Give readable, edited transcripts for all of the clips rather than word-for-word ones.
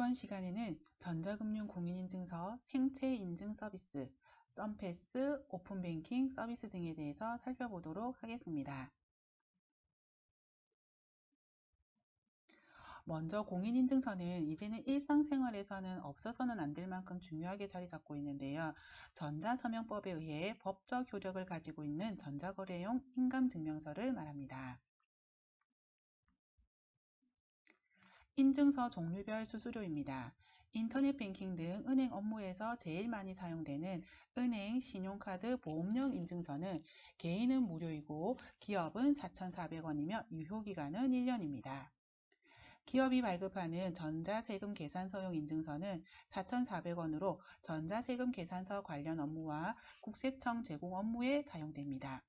이번 시간에는 전자금융공인인증서 생체인증 서비스, 썬패스, 오픈뱅킹 서비스 등에 대해서 살펴보도록 하겠습니다. 먼저 공인인증서는 이제는 일상생활에서는 없어서는 안 될 만큼 중요하게 자리 잡고 있는데요. 전자서명법에 의해 법적 효력을 가지고 있는 전자거래용 인감증명서를 말합니다. 인증서 종류별 수수료입니다. 인터넷 뱅킹 등 은행 업무에서 제일 많이 사용되는 은행, 신용카드, 보험용 인증서는 개인은 무료이고 기업은 4,400원이며 유효기간은 1년입니다. 기업이 발급하는 전자세금 계산서용 인증서는 4,400원으로 전자세금 계산서 관련 업무와 국세청 제공 업무에 사용됩니다.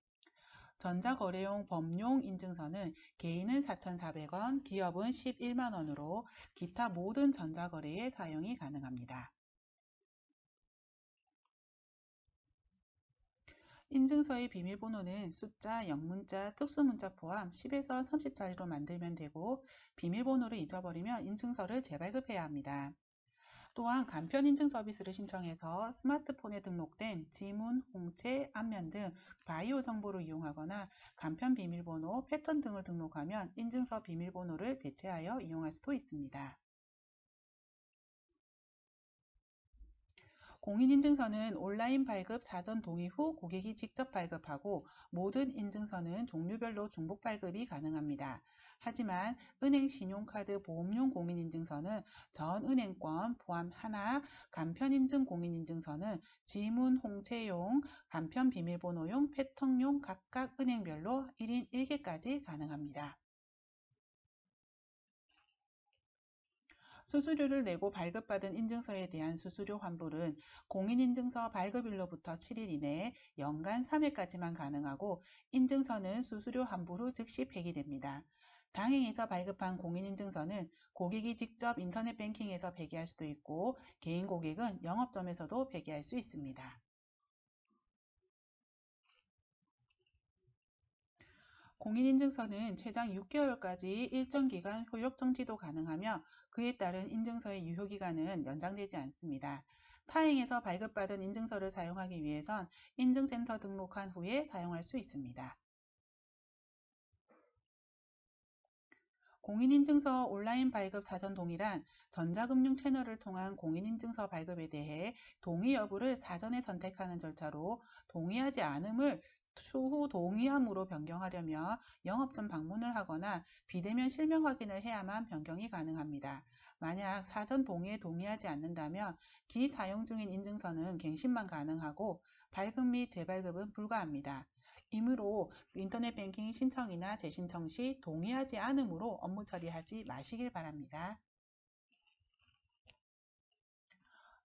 전자거래용 법용 인증서는 개인은 4,400원, 기업은 11만원으로 기타 모든 전자거래에 사용이 가능합니다. 인증서의 비밀번호는 숫자, 영문자, 특수문자 포함 10에서 30자리로 만들면 되고 비밀번호를 잊어버리면 인증서를 재발급해야 합니다. 또한 간편 인증 서비스를 신청해서 스마트폰에 등록된 지문, 홍채, 안면 등 바이오 정보를 이용하거나 간편 비밀번호, 패턴 등을 등록하면 인증서 비밀번호를 대체하여 이용할 수도 있습니다. 공인인증서는 온라인 발급 사전 동의 후 고객이 직접 발급하고 모든 인증서는 종류별로 중복 발급이 가능합니다. 하지만 은행 신용카드 보험용 공인인증서는 전 은행권 포함 하나, 간편인증 공인인증서는 지문 홍채용, 간편 비밀번호용, 패턴용 각각 은행별로 1인 1개까지 가능합니다. 수수료를 내고 발급받은 인증서에 대한 수수료 환불은 공인인증서 발급일로부터 7일 이내에 연간 3회까지만 가능하고 인증서는 수수료 환불 후 즉시 폐기됩니다. 당행에서 발급한 공인인증서는 고객이 직접 인터넷 뱅킹에서 폐기할 수도 있고 개인 고객은 영업점에서도 폐기할 수 있습니다. 공인인증서는 최장 6개월까지 일정 기간 효력 정지도 가능하며 그에 따른 인증서의 유효기간은 연장되지 않습니다. 타행에서 발급받은 인증서를 사용하기 위해선 인증센터 등록한 후에 사용할 수 있습니다. 공인인증서 온라인 발급 사전 동의란 전자금융 채널을 통한 공인인증서 발급에 대해 동의 여부를 사전에 선택하는 절차로 동의하지 않음을 추후 동의함으로 변경하려면 영업점 방문을 하거나 비대면 실명 확인을 해야만 변경이 가능합니다. 만약 사전 동의에 동의하지 않는다면 기사용 중인 인증서는 갱신만 가능하고 발급 및 재발급은 불가합니다. 이므로 인터넷 뱅킹 신청이나 재신청 시 동의하지 않으므로 업무 처리하지 마시길 바랍니다.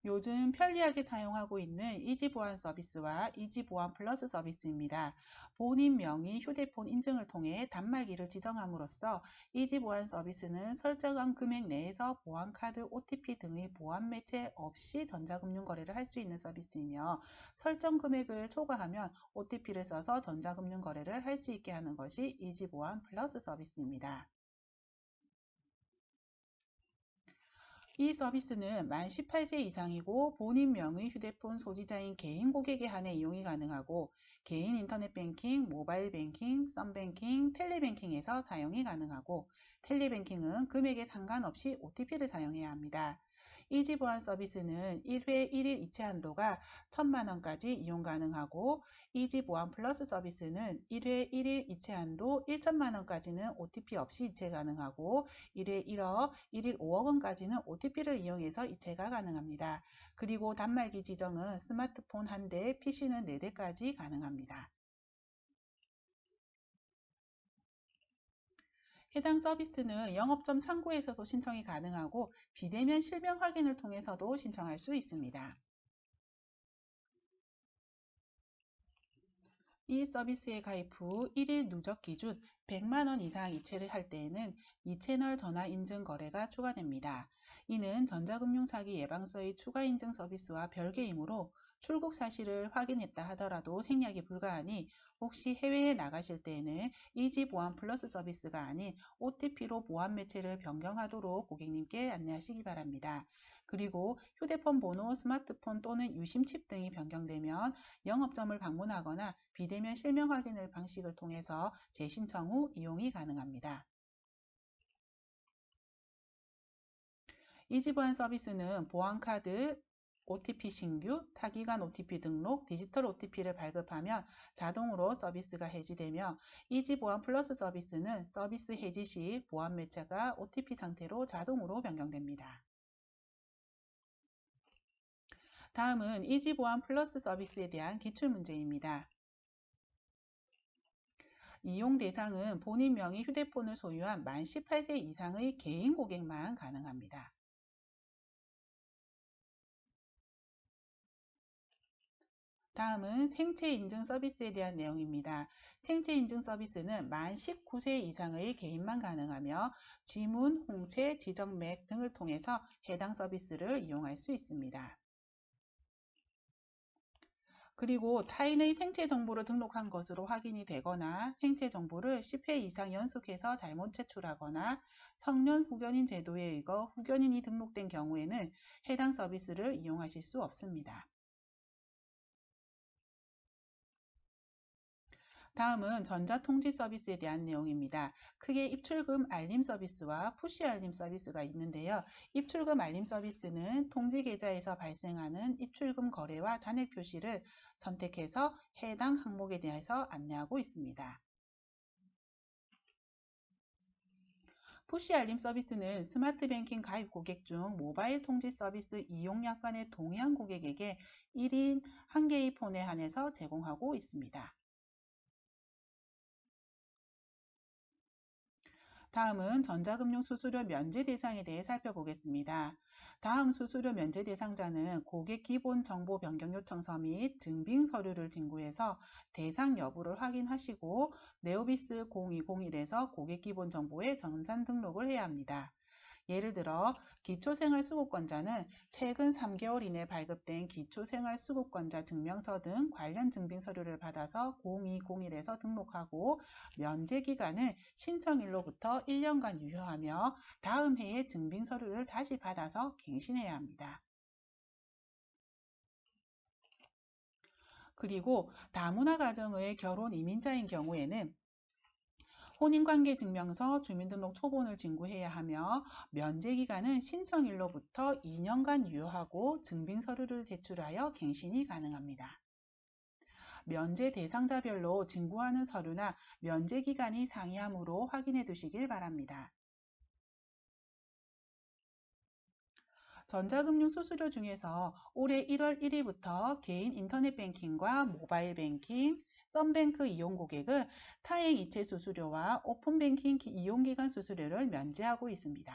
요즘 편리하게 사용하고 있는 이지보안 서비스와 이지보안 플러스 서비스입니다. 본인 명의 휴대폰 인증을 통해 단말기를 지정함으로써 이지보안 서비스는 설정한 금액 내에서 보안카드, OTP 등의 보안 매체 없이 전자금융 거래를 할 수 있는 서비스이며 설정 금액을 초과하면 OTP를 써서 전자금융 거래를 할 수 있게 하는 것이 이지보안 플러스 서비스입니다. 이 서비스는 만 18세 이상이고 본인 명의 휴대폰 소지자인 개인 고객에 한해 이용이 가능하고 개인 인터넷 뱅킹, 모바일 뱅킹, 썬뱅킹, 텔레뱅킹에서 사용이 가능하고 텔레뱅킹은 금액에 상관없이 OTP를 사용해야 합니다. 이지보안 서비스는 1회 1일 이체 한도가 1,000만원까지 이용 가능하고 이지보안 플러스 서비스는 1회 1일 이체 한도 1,000만원까지는 OTP 없이 이체 가능하고 1회 1억, 1일 5억원까지는 OTP를 이용해서 이체가 가능합니다. 그리고 단말기 지정은 스마트폰 1대, PC는 4대까지 가능합니다. 해당 서비스는 영업점 창구에서도 신청이 가능하고 비대면 실명 확인을 통해서도 신청할 수 있습니다. 이 서비스에 가입 후 1일 누적 기준 100만원 이상 이체를 할 때에는 2채널 전화 인증 거래가 추가됩니다. 이는 전자금융 사기 예방서의 추가 인증 서비스와 별개이므로 출국 사실을 확인했다 하더라도 생략이 불가하니 혹시 해외에 나가실 때에는 이지 보안 플러스 서비스가 아닌 OTP로 보안 매체를 변경하도록 고객님께 안내하시기 바랍니다. 그리고 휴대폰 번호, 스마트폰 또는 유심칩 등이 변경되면 영업점을 방문하거나 비대면 실명 확인을 방식을 통해서 재신청 후 이용이 가능합니다. 이지보안 서비스는 보안카드, OTP 신규, 타기관 OTP 등록, 디지털 OTP를 발급하면 자동으로 서비스가 해지되며 이지보안 플러스 서비스는 서비스 해지 시 보안 매체가 OTP 상태로 자동으로 변경됩니다. 다음은 이지보안 플러스 서비스에 대한 기출문제입니다. 이용 대상은 본인 명의 휴대폰을 소유한 만 18세 이상의 개인 고객만 가능합니다. 다음은 생체 인증 서비스에 대한 내용입니다. 생체 인증 서비스는 만 19세 이상의 개인만 가능하며 지문, 홍채, 지정맥 등을 통해서 해당 서비스를 이용할 수 있습니다. 그리고 타인의 생체 정보를 등록한 것으로 확인이 되거나 생체 정보를 10회 이상 연속해서 잘못 제출하거나 성년 후견인 제도에 의거 후견인이 등록된 경우에는 해당 서비스를 이용하실 수 없습니다. 다음은 전자통지 서비스에 대한 내용입니다. 크게 입출금 알림 서비스와 푸시 알림 서비스가 있는데요. 입출금 알림 서비스는 통지 계좌에서 발생하는 입출금 거래와 잔액 표시를 선택해서 해당 항목에 대해서 안내하고 있습니다. 푸시 알림 서비스는 스마트 뱅킹 가입 고객 중 모바일 통지 서비스 이용 약관에 동의한 고객에게 1인 1개의 폰에 한해서 제공하고 있습니다. 다음은 전자금융 수수료 면제 대상에 대해 살펴보겠습니다. 다음 수수료 면제 대상자는 고객 기본 정보 변경 요청서 및 증빙 서류를 진구해서 대상 여부를 확인하시고 네오비스 0201에서 고객 기본 정보의 전산 등록을 해야 합니다. 예를 들어 기초생활수급권자는 최근 3개월 이내 발급된 기초생활수급권자 증명서 등 관련 증빙 서류를 받아서 0201에서 등록하고 면제기간은 신청일로부터 1년간 유효하며 다음 해에 증빙 서류를 다시 받아서 갱신해야 합니다. 그리고 다문화 가정의 결혼 이민자인 경우에는 혼인관계 증명서, 주민등록 초본을 진구해야 하며 면제기간은 신청일로부터 2년간 유효하고 증빙서류를 제출하여 갱신이 가능합니다. 면제 대상자별로 진구하는 서류나 면제기간이 상이하므로 확인해 두시길 바랍니다. 전자금융 수수료 중에서 올해 1월 1일부터 개인 인터넷 뱅킹과 모바일 뱅킹, 썬뱅크 이용 고객은 타행 이체 수수료와 오픈 뱅킹 이용 기간 수수료를 면제하고 있습니다.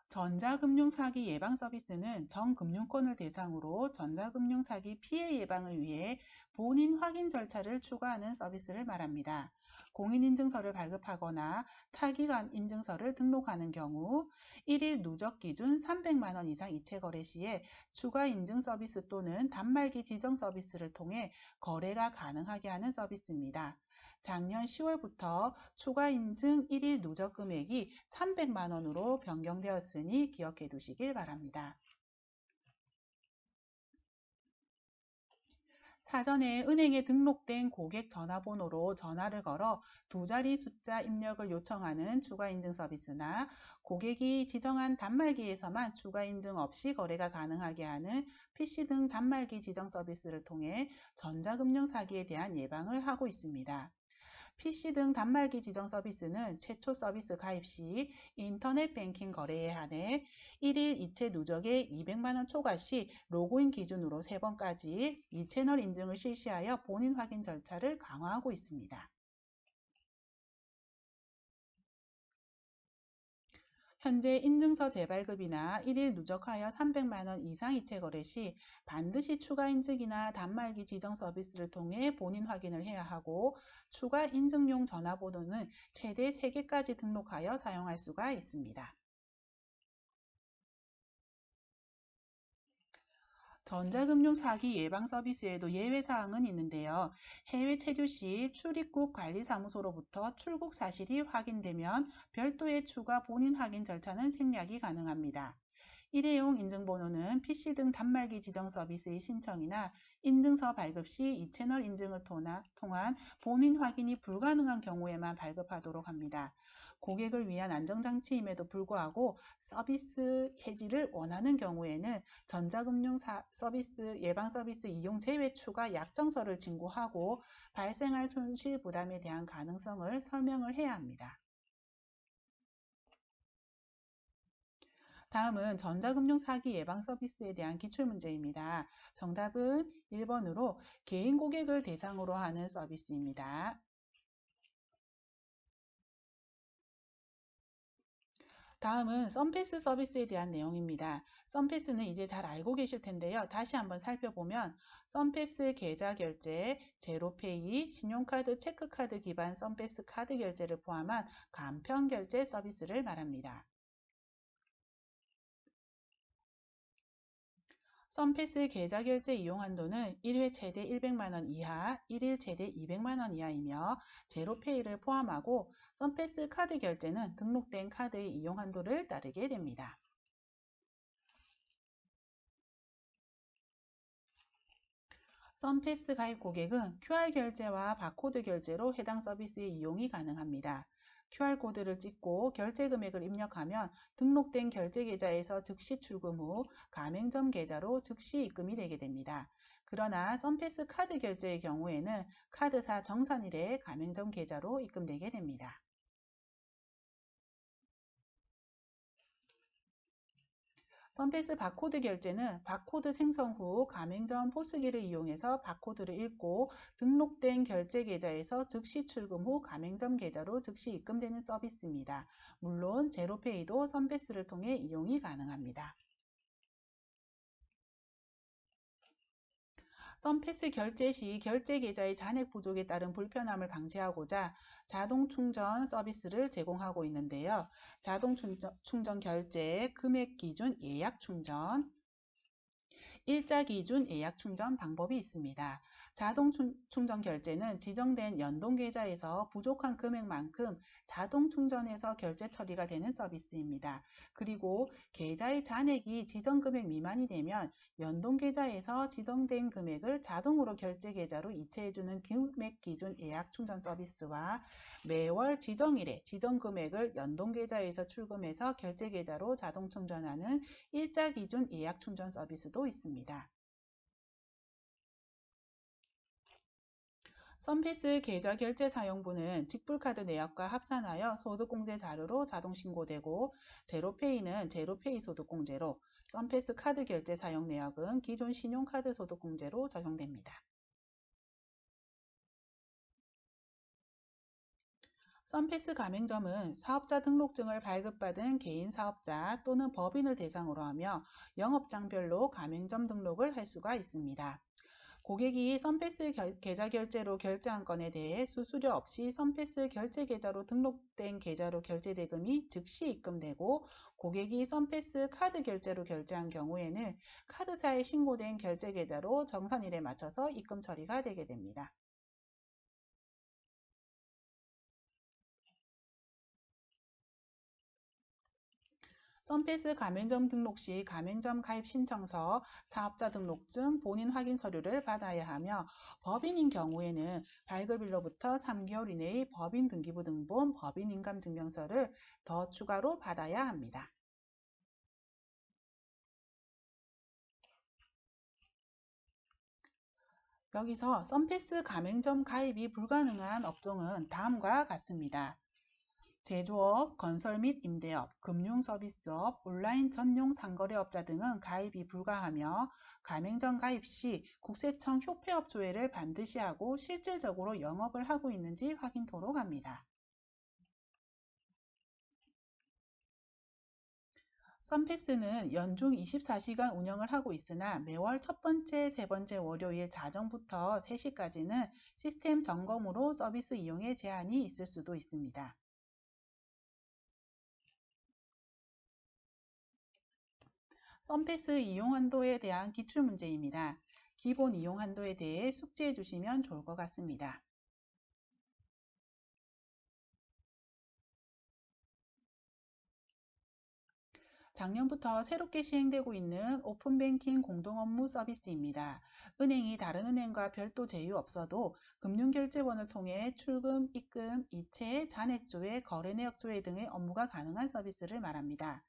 전자금융 사기 예방 서비스는 전 금융권을 대상으로 전자금융 사기 피해 예방을 위해 본인 확인 절차를 추가하는 서비스를 말합니다. 공인인증서를 발급하거나 타기관 인증서를 등록하는 경우 1일 누적 기준 300만 원 이상 이체 거래 시에 추가 인증 서비스 또는 단말기 지정 서비스를 통해 거래가 가능하게 하는 서비스입니다. 작년 10월부터 추가 인증 1일 누적 금액이 300만 원으로 변경되었으니 기억해 두시길 바랍니다. 사전에 은행에 등록된 고객 전화번호로 전화를 걸어 두 자리 숫자 입력을 요청하는 추가 인증 서비스나 고객이 지정한 단말기에서만 추가 인증 없이 거래가 가능하게 하는 PC 등 단말기 지정 서비스를 통해 전자금융 사기에 대한 예방을 하고 있습니다. PC 등 단말기 지정 서비스는 최초 서비스 가입 시 인터넷 뱅킹 거래에 한해 1일 이체 누적에 200만 원 초과 시 로그인 기준으로 3번까지 2채널 인증을 실시하여 본인 확인 절차를 강화하고 있습니다. 현재 인증서 재발급이나 1일 누적하여 300만 원 이상 이체 거래 시 반드시 추가 인증이나 단말기 지정 서비스를 통해 본인 확인을 해야 하고 추가 인증용 전화번호는 최대 3개까지 등록하여 사용할 수가 있습니다. 전자금융 사기 예방 서비스에도 예외 사항은 있는데요. 해외 체류 시 출입국 관리사무소로부터 출국 사실이 확인되면 별도의 추가 본인 확인 절차는 생략이 가능합니다. 일회용 인증번호는 PC 등 단말기 지정 서비스의 신청이나 인증서 발급 시 이 채널 인증을 통한 본인 확인이 불가능한 경우에만 발급하도록 합니다. 고객을 위한 안정장치임에도 불구하고 서비스 해지를 원하는 경우에는 전자금융 서비스 예방 서비스 이용 제외 추가 약정서를 진구하고 발생할 손실 부담에 대한 가능성을 설명을 해야 합니다. 다음은 전자금융 사기 예방 서비스에 대한 기출문제입니다. 정답은 1번으로 개인 고객을 대상으로 하는 서비스입니다. 다음은 썬패스 서비스에 대한 내용입니다. 썬패스는 이제 잘 알고 계실 텐데요. 다시 한번 살펴보면 썬패스 계좌 결제, 제로페이, 신용카드, 체크카드 기반 썬패스 카드 결제를 포함한 간편 결제 서비스를 말합니다. 썬패스 계좌 결제 이용 한도는 1회 최대 100만원 이하, 1일 최대 200만원 이하이며 제로페이를 포함하고 썬패스 카드 결제는 등록된 카드의 이용 한도를 따르게 됩니다. 썬패스 가입 고객은 QR 결제와 바코드 결제로 해당 서비스의 이용이 가능합니다. QR코드를 찍고 결제 금액을 입력하면 등록된 결제 계좌에서 즉시 출금 후 가맹점 계좌로 즉시 입금이 되게 됩니다. 그러나 썬패스 카드 결제의 경우에는 카드사 정산일에 가맹점 계좌로 입금되게 됩니다. 썬패스 바코드 결제는 바코드 생성 후 가맹점 포스기를 이용해서 바코드를 읽고 등록된 결제 계좌에서 즉시 출금 후 가맹점 계좌로 즉시 입금되는 서비스입니다. 물론 제로페이도 썬패스를 통해 이용이 가능합니다. 썬패스 결제 시 결제 계좌의 잔액 부족에 따른 불편함을 방지하고자 자동 충전 서비스를 제공하고 있는데요. 자동 충전 결제, 금액 기준 예약 충전, 일자 기준 예약 충전 방법이 있습니다. 자동 충전 결제는 지정된 연동 계좌에서 부족한 금액만큼 자동 충전해서 결제 처리가 되는 서비스입니다. 그리고 계좌의 잔액이 지정 금액 미만이 되면 연동 계좌에서 지정된 금액을 자동으로 결제 계좌로 이체해주는 금액 기준 예약 충전 서비스와 매월 지정일에 지정 금액을 연동 계좌에서 출금해서 결제 계좌로 자동 충전하는 일자 기준 예약 충전 서비스도 있습니다. 썬패스 계좌 결제 사용부는 직불카드 내역과 합산하여 소득공제 자료로 자동 신고되고 제로페이는 제로페이 소득공제로 썬패스 카드 결제 사용 내역은 기존 신용카드 소득공제로 적용됩니다. 썬패스 가맹점은 사업자 등록증을 발급받은 개인 사업자 또는 법인을 대상으로 하며 영업장별로 가맹점 등록을 할 수가 있습니다. 고객이 썬패스 계좌 결제로 결제한 건에 대해 수수료 없이 썬패스 결제 계좌로 등록된 계좌로 결제 대금이 즉시 입금되고 고객이 썬패스 카드 결제로 결제한 경우에는 카드사에 신고된 결제 계좌로 정산일에 맞춰서 입금 처리가 되게 됩니다. 썬패스 가맹점 등록 시 가맹점 가입 신청서, 사업자 등록증, 본인 확인 서류를 받아야 하며 법인인 경우에는 발급일로부터 3개월 이내의 법인 등기부 등본, 법인 인감증명서를 더 추가로 받아야 합니다. 여기서 썬패스 가맹점 가입이 불가능한 업종은 다음과 같습니다. 제조업, 건설 및 임대업, 금융서비스업, 온라인 전용 상거래업자 등은 가입이 불가하며 가맹점 가입 시 국세청 효폐업 조회를 반드시 하고 실질적으로 영업을 하고 있는지 확인토록 합니다. 썬패스는 연중 24시간 운영을 하고 있으나 매월 첫 번째, 세 번째 월요일 자정부터 3시까지는 시스템 점검으로 서비스 이용에 제한이 있을 수도 있습니다. 썬패스 이용 한도에 대한 기출문제입니다. 기본 이용 한도에 대해 숙지해 주시면 좋을 것 같습니다. 작년부터 새롭게 시행되고 있는 오픈뱅킹 공동업무 서비스입니다. 은행이 다른 은행과 별도 제휴 없어도 금융결제원을 통해 출금, 입금, 이체, 잔액조회, 거래내역조회 등의 업무가 가능한 서비스를 말합니다.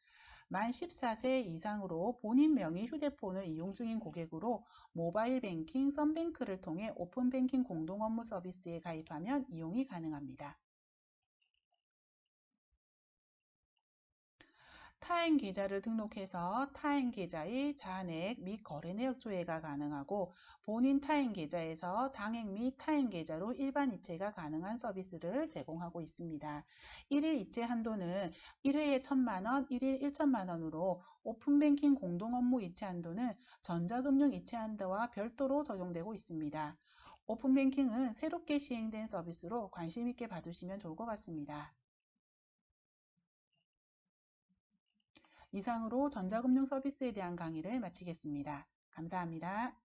만 14세 이상으로 본인 명의 휴대폰을 이용 중인 고객으로 모바일 뱅킹, 썬뱅크를 통해 오픈뱅킹 공동업무 서비스에 가입하면 이용이 가능합니다. 타인 계좌를 등록해서 타인 계좌의 잔액 및 거래 내역 조회가 가능하고 본인 타인 계좌에서 당액 및 타인 계좌로 일반 이체가 가능한 서비스를 제공하고 있습니다. 1일 이체 한도는 1회에 1,000만원, 1일 1,000만원으로 오픈뱅킹 공동업무 이체 한도는 전자금융 이체 한도와 별도로 적용되고 있습니다. 오픈뱅킹은 새롭게 시행된 서비스로 관심 있게 봐주시면 좋을 것 같습니다. 이상으로 전자금융 서비스에 대한 강의를 마치겠습니다. 감사합니다.